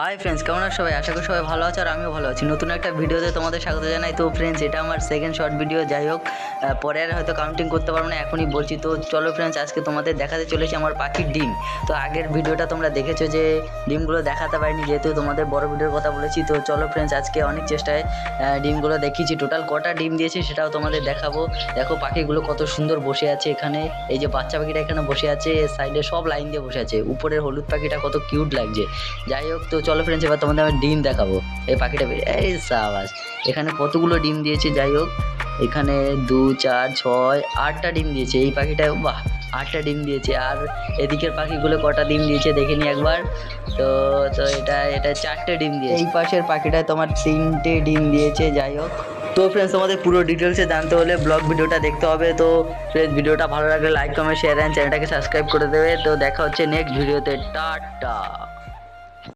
Hi friends, কেমন আছো সবাই? আশা করি সবাই ভালো আছো আর আমিও ভালো আছি। নতুন একটা ভিডিওতে তোমাদের স্বাগত জানাই। তো ফ্রেন্ডস, এটা আমার সেকেন্ড শর্ট ভিডিও। যাই হোক, পরে আর হয়তো কাউন্টিং করতে পারবো না, এখনই বলছি। তো চলো ফ্রেন্ডস, আজকে তোমাদের দেখাতে চলেছি আমার পাখির ডিম। তো আগের ভিডিওটা তোমরা দেখেছো যে ডিমগুলো দেখাতে পারিনি, যেহেতু তোমাদের বড় ভিডিওর কথা বলেছি। তো চলো ফ্রেন্ডস, আজকে অনেক চেষ্টায় ডিমগুলো দেখিয়েছি। টোটাল কটা ডিম দিয়েছি সেটাও তোমাদের দেখাবো। দেখো পাখিগুলো কত সুন্দর বসে আছে এখানে। এই যে বাচ্চা পাখিটা এখানে বসে আছে, সাইডে সব লাইন দিয়ে বসে আছে। উপরের হলুদ পাখিটা কত কিউট লাগছে। যাই হোক, তো চলো ফ্রেন্ডস, এবার তোমাদের আমি ডিম দেখাবো। এই পাখিটা এই সাবাস, এখানে কতগুলো ডিম দিয়েছে। যাই হোক, এখানে 2 4 6 8টা ডিম দিয়েছে এই পাখিটা। বাহ, 8টা ডিম দিয়েছে। আর এদিকের পাখিগুলো কটা ডিম দিয়েছে দেখে নি একবার। তো তো এটা 4টে ডিম দিয়েছে। এই পাশের পাখিটায় তোমার 3টে ডিম দিয়েছে। যাই হোক, তো ফ্রেন্ডস, তোমাদের পুরো ডিটেলসে জানতে হলে ব্লগ ভিডিওটা দেখতে হবে। তো ফ্রেন্ডস, ভিডিওটা ভালো লাগলে লাইক কমেন্ট শেয়ার অ্যান্ড চ্যানেলটাকে সাবস্ক্রাইব করে দেবে। তো দেখা হচ্ছে নেক্সট ভিডিওতে। টাটা।